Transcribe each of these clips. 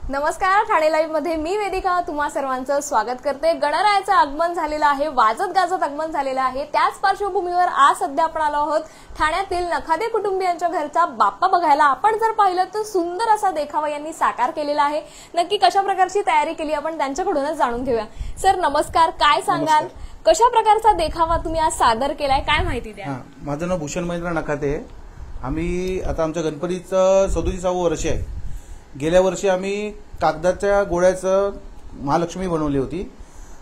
नमस्कार, ठाणे लाईव्ह मध्ये मी वेदिका तुम्हा सर्वांचं स्वागत करते। गणरायाचं आगमन झालेलं आहे, वाजत गाजत आगमन झालेलं आहे। त्याच पार्श्वभूमीवर आज सध्या आपण आलो आहोत ठाण्यातील नखादे कुटुंबियांच्या घरचा बाप्पा बघायला। आपण जर पाहिलं तर सुंदर असा देखावा यांनी साकार केलेला आहे। नक्की कशा प्रकारची तयारी केली आपण त्यांच्याकडूनच जाणून घेऊया। सर नमस्कार, काय सांगाल, कशा प्रकारचा देखावा तुम्ही आज सादर केलाय, काय माहिती द्या। माझं नाव भूषण महेंद्र नखाते। आम्ही आता आमच्या गणपतीचं 37वे वर्ष आहे। गेल्या वर्षी आम्ही कागदाच्या गोळ्याचं महालक्ष्मी बनवली होती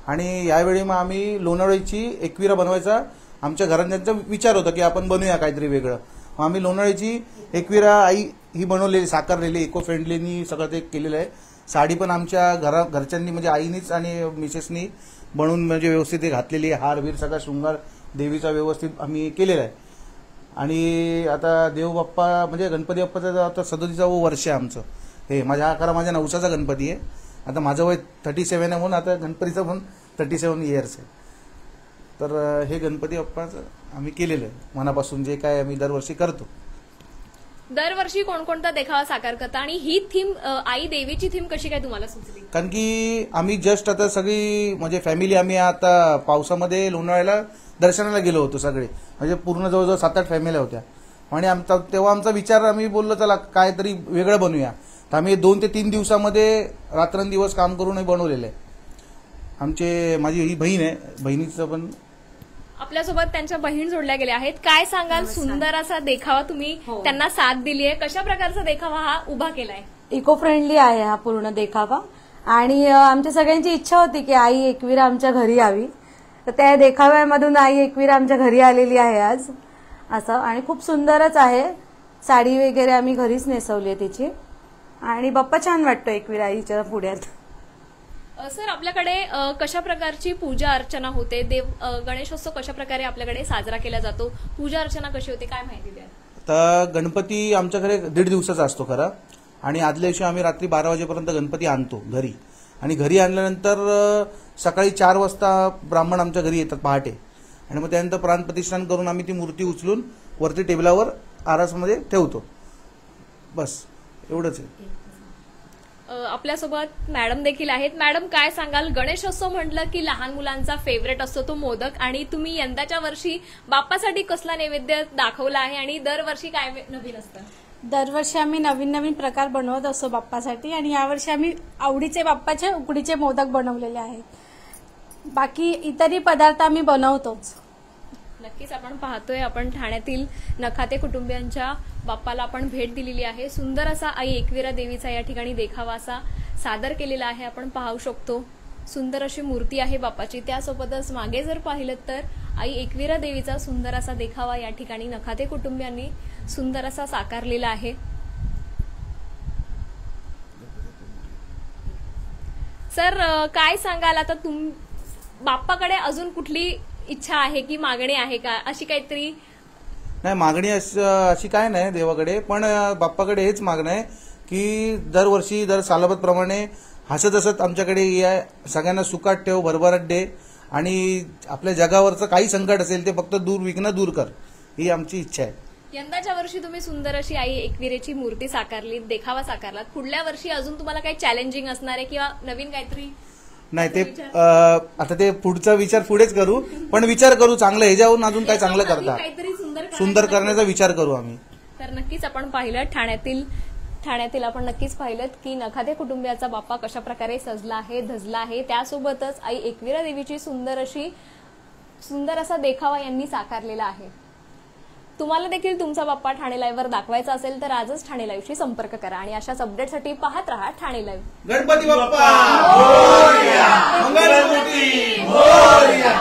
आणि यावेळी मग आम्ही लोणावळ्याची एकविरा बनवायचा आमच्या घरांचा विचार होता की आपण बनवूया काहीतरी वेगळं। मग आम्ही लोणावळ्याची एकविरा आई ही बनवलेली, साकारलेली, इको फ्रेंडलीनी सगळं ते केलेलं आहे। साडी पण आमच्या घरच्यांनी म्हणजे आईनीच आणि मिसेसनी बनवून म्हणजे व्यवस्थित घातलेली, हार बीर सगळा शृंगार देवीचा व्यवस्थित आम्ही केलेला आहे। आणि आता देवबाप्पा म्हणजे गणपती बाप्पाचं आता 37वे वर्ष आहे आमचं। हे माझ्या नवसाचा गणपती आहे। आता माझं वय 37 आहे म्हणून आता गणपतीचं पण 37 इयर्स आहे। तर हे गणपती बाप्पाचं आम्ही केलेलं आहे मनापासून, जे काय आम्ही दरवर्षी करतो। दरवर्षी कोणकोणता देखावा साकार करता आणि ही थीम आई देवीची थीम कशी काय तुम्हाला सुचली? कारण की आम्ही जस्ट आता सगळी म्हणजे फॅमिली आम्ही आता पावसामध्ये लोणावळ्याला दर्शनाला गेलो होतो सगळे, म्हणजे पूर्ण जवळजवळ 7-8 फॅमिल्या होत्या। आणि तेव्हा आमचा विचार, आम्ही बोललो चला काहीतरी वेगळं बनवूया। तर आम्ही 2 ते 3 दिवसामध्ये रात्रंदिवस काम करून बनवलेलं आहे। माझी ही बहीण आहे, बहिणीचं पण आपल्यासोबत त्यांच्या बहीण जोडल्या गेल्या आहेत। काय सांगाल, सुंदर असा देखावा तुम्ही त्यांना साथ दिली आहे, कशा प्रकारचा देखावा हा उभा केलाय? इको फ्रेंडली आहे हा पूर्ण देखावा आणि आमच्या सगळ्यांची इच्छा होती की आई एकविरा आमच्या घरी यावी, तर त्या देखाव्यामधून आई एकविरा आमच्या घरी आलेली आहे आज असं। आणि खूप सुंदरच आहे, साडी वगैरे आम्ही घरीच नेसवली आहे तिची आणि बाप्पा छान वाटतो एकविरा आईच्या पुढ्यात। सर आपल्याकडे कशा प्रकारची पूजा अर्चना होते, गणेशोत्सव कशा प्रकारे आपल्याकडे साजरा केला जातो, पूजा अर्चना कशी होते, काय माहिती द्या? तर गणपती आमच्याकडे 1.5 दिवसाचा असतो खरा, आणि आदल्या दिवशी आम्ही रात्री 12 वाजेपर्यंत गणपती आणतो घरी। आणि घरी आणल्यानंतर सकाळी 4 वाजता ब्राह्मण आमच्या घरी येतात पहाटे, आणि मग त्यानंतर प्राणप्रतिष्ठान करून आम्ही ती मूर्ती उचलून वरती टेबलावर आरासमध्ये ठेवतो, बस एवढंच आहे। आपल्यासोबत मॅडम देखील आहेत। मॅडम काय सांगाल, गणेशोत्सव म्हटलं की लहान मुलांचा फेवरेट असतो तो मोदक, आणि तुम्ही यंदाच्या वर्षी बाप्पासाठी कसला नैवेद्य दाखवला आहे आणि दरवर्षी काय नवीन असतं? दरवर्षी आम्ही नवीन नवीन प्रकार बनवत असतो बाप्पासाठी, आणि यावर्षी आम्ही आवडीचे बाप्पाचे उकडीचे मोदक बनवलेले आहेत। बाकी इतरही पदार्थ आम्ही बनवतोच। नक्कीच आपण पाहतोय, आपण ठाण्यातील नखाते कुटुंबियांच्या बाप्पाला आपण भेट दिलेली आहे। सुंदर असा आई एकविरा देवीचा या ठिकाणी देखावा असा सादर केलेला आहे, आपण पाहू शकतो। सुंदर अशी मूर्ती आहे बाप्पाची, त्यासोबतच मागे जर पाहिलं तर आई एकविरा देवीचा सुंदर असा देखावा या ठिकाणी नखाते कुटुंबियांनी सुंदर असा साकारलेला आहे। सर काय सांगाल, आता बाप्पाकडे अजून कुठली इच्छा आहे की मागणी आहे का, अशी काहीतरी? नाही, मागणी अशी काय नाही देवाकडे, पण बाप्पाकडे हेच मागणं आहे की दरवर्षी दर सालाबतप्रमाणे हसत हसत आमच्याकडे सगळ्यांना सुखात ठेव, भरभराट दे, आणि आपल्या जगावरचं काही संकट असेल ते फक्त विघ्न दूर कर, ही आमची इच्छा आहे। यंदाच्या वर्षी तुम्ही सुंदर अशी आई एकविरेची मूर्ती साकारली, देखावा साकारलात, पुढल्या वर्षी अजून तुम्हाला काही चॅलेंजिंग असणार आहे किंवा नवीन काहीतरी? नाही, ते आता ते पुढचा विचार पुढेच करू, पण विचार करू चांगलं, ह्याच्यावरून अजून काय चांगलं करता, सुंदर करण्याचा विचार करू आम्ही। तर नक्कीच आपण पाहिलं ठाण्यातील आपण नक्कीच पाहिलं की नखाते कुटुंबियाचा बाप्पा कशा प्रकारे सजला आहे, धजला आहे। त्यासोबतच आई एकविरा देवीची सुंदर असा देखावा यांनी साकारलेला आहे। तुम्हाला देखील तुमचा बाप्पा ठाणे लाईव्हवर दाखवायचा असेल तर आजच ठाणे लाईव्हशी संपर्क करा आणि अशाच अपडेटसाठी पाहत राहा ठाणे लाईव्ह। गणपती बाप्पा मोरया, मंगलमूर्ती मोरया,